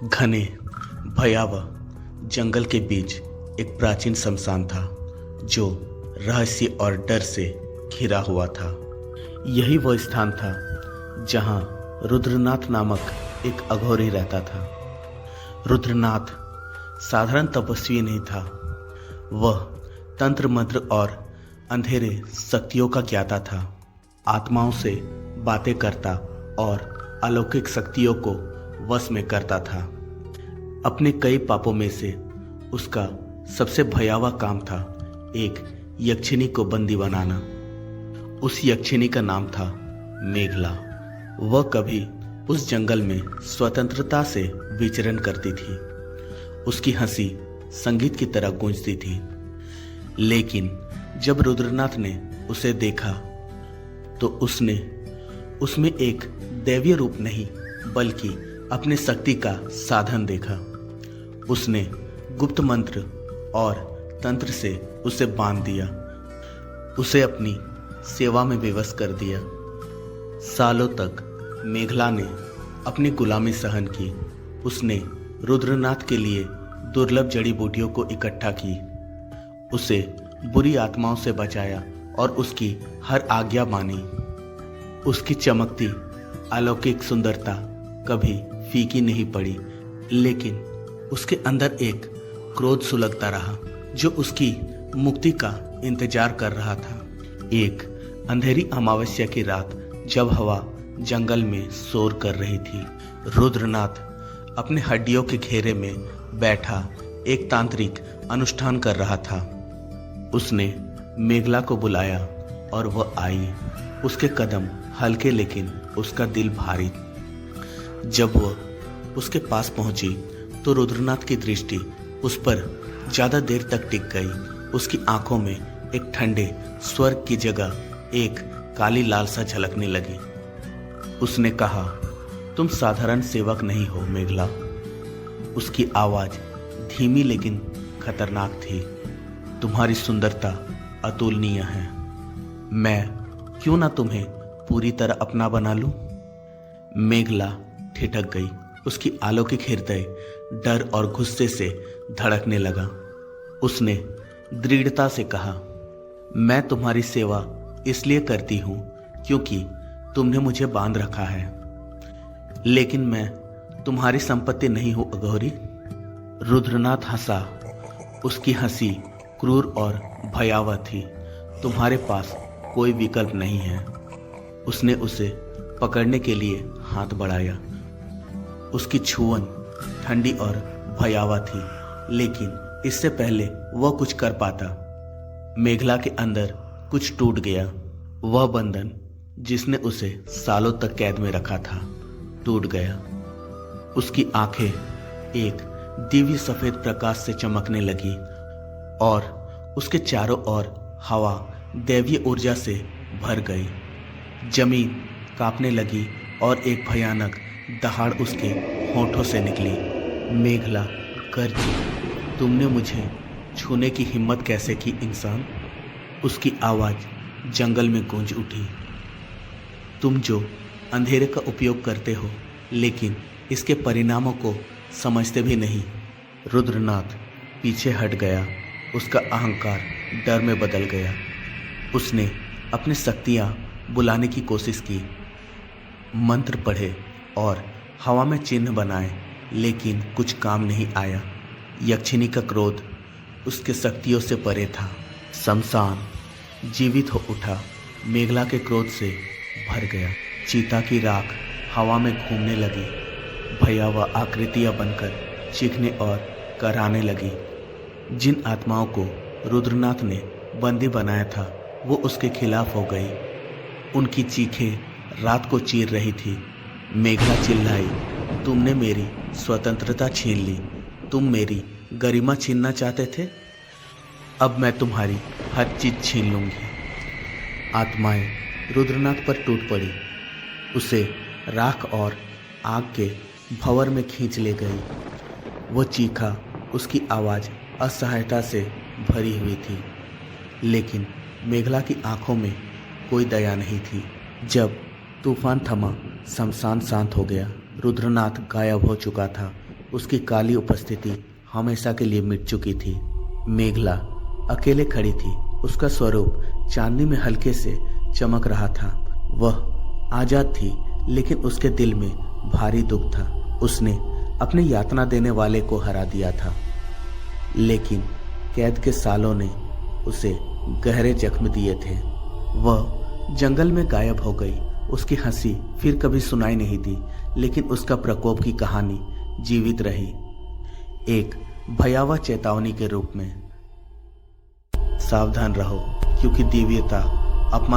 घने भयावह जंगल के बीच एक प्राचीन शमशान था जो रहस्य और डर से घिरा हुआ था। यही वो स्थान था जहां रुद्रनाथ नामक एक अघोरी रहता था। रुद्रनाथ साधारण तपस्वी नहीं था, वह तंत्र मंत्र और अंधेरे शक्तियों का ज्ञाता था। आत्माओं से बातें करता और अलौकिक शक्तियों को वश में करता था। अपने कई पापों में से उसका सबसे भयावह काम था एक यक्षिणी को बंदी बनाना। उस यक्षिणी का नाम था मेघला। वह कभी उस जंगल में स्वतंत्रता से विचरण करती थी। उसकी हंसी संगीत की तरह गूंजती थी। लेकिन जब रुद्रनाथ ने उसे देखा तो उसने उसमें एक दैवीय रूप नहीं बल्कि अपने शक्ति का साधन देखा। उसने गुप्त मंत्र और तंत्र से उसे बांध दिया, उसे अपनी सेवा में विवश कर दिया। सालों तक मेघला ने अपनी गुलामी सहन की। उसने रुद्रनाथ के लिए दुर्लभ जड़ी बूटियों को इकट्ठा की, उसे बुरी आत्माओं से बचाया और उसकी हर आज्ञा मानी। उसकी चमकती अलौकिक सुंदरता कभी फीकी नहीं पड़ी, लेकिन उसके अंदर एक क्रोध सुलगता रहा जो उसकी मुक्ति का इंतजार कर रहा था। एक अंधेरी अमावस्या की रात जब हवा जंगल में शोर कर रही थी, रुद्रनाथ अपने हड्डियों के घेरे में बैठा एक तांत्रिक अनुष्ठान कर रहा था। उसने मेघला को बुलाया और वह आई। उसके कदम हल्के लेकिन उसका दिल भारी। जब वह उसके पास पहुंची तो रुद्रनाथ की दृष्टि उस पर ज्यादा देर तक टिक गई। उसकी आंखों में एक ठंडे स्वर्ग की जगह एक काली लालसा झलकने लगी। उसने कहा, तुम साधारण सेवक नहीं हो मेघला। उसकी आवाज धीमी लेकिन खतरनाक थी। तुम्हारी सुंदरता अतुलनीय है। मैं क्यों ना तुम्हें पूरी तरह अपना बना लूं? मेघला ठिठक गई। उसकी अलौकिक हृदय डर और गुस्से से धड़कने लगा। उसने दृढ़ता से कहा, मैं तुम्हारी सेवा इसलिए करती हूं क्योंकि तुमने मुझे बांध रखा है, लेकिन मैं तुम्हारी संपत्ति नहीं हूं अघोरी। रुद्रनाथ हंसा। उसकी हंसी क्रूर और भयावह थी। तुम्हारे पास कोई विकल्प नहीं है। उसने उसे पकड़ने के लिए हाथ बढ़ाया। उसकी छुअन ठंडी और भयावह थी, लेकिन इससे पहले वह कुछ कर पाता, मेघला के अंदर कुछ टूट गया। वह बंधन जिसने उसे सालों तक कैद में रखा था टूट गया। उसकी आंखें एक दिव्य सफेद प्रकाश से चमकने लगी और उसके चारों ओर हवा दैवीय ऊर्जा से भर गई। जमीन कांपने लगी और एक भयानक दहाड़ उसके होठों से निकली। मेघला गर्जी, तुमने मुझे छूने की हिम्मत कैसे की इंसान? उसकी आवाज जंगल में गूंज उठी। तुम जो अंधेरे का उपयोग करते हो लेकिन इसके परिणामों को समझते भी नहीं। रुद्रनाथ पीछे हट गया। उसका अहंकार डर में बदल गया। उसने अपनी शक्तियां बुलाने की कोशिश की, मंत्र पढ़े और हवा में चिन्ह बनाए, लेकिन कुछ काम नहीं आया। यक्षिणी का क्रोध उसके शक्तियों से परे था। शमशान जीवित हो उठा, मेघला के क्रोध से भर गया। चीता की राख हवा में घूमने लगी, भयावह आकृतियां बनकर चीखने और कराने लगी। जिन आत्माओं को रुद्रनाथ ने बंदी बनाया था वो उसके खिलाफ हो गई। उनकी चीखें रात को चीर रही थी। मेघला चिल्लाई, तुमने मेरी स्वतंत्रता छीन ली। तुम मेरी गरिमा छीनना चाहते थे, अब मैं तुम्हारी हर चीज छीन लूंगी। आत्माएं रुद्रनाथ पर टूट पड़ी, उसे राख और आग के भंवर में खींच ले गई। वो चीखा, उसकी आवाज असहायता से भरी हुई थी, लेकिन मेघला की आंखों में कोई दया नहीं थी। जब तूफान थमा, शमशान शांत हो गया। रुद्रनाथ गायब हो चुका था उसकी काली उपस्थिति हमेशा के लिए मिट चुकी थी। मेघला अकेले खड़ी थी। उसका स्वरूप चांदनी में हल्के से चमक रहा था। वह आजाद थी, लेकिन उसके दिल में भारी दुख था। उसने अपने यातना देने वाले को हरा दिया था, लेकिन कैद के सालों ने उसे गहरे जख्म दिए थे। वह जंगल में गायब हो गई। उसकी हंसी फिर कभी सुनाई नहीं दी, लेकिन उसका प्रकोप की कहानी जीवित रही, एक भयावह चेतावनी के रूप में। सावधान रहो, क्योंकि दिव्यता अपमान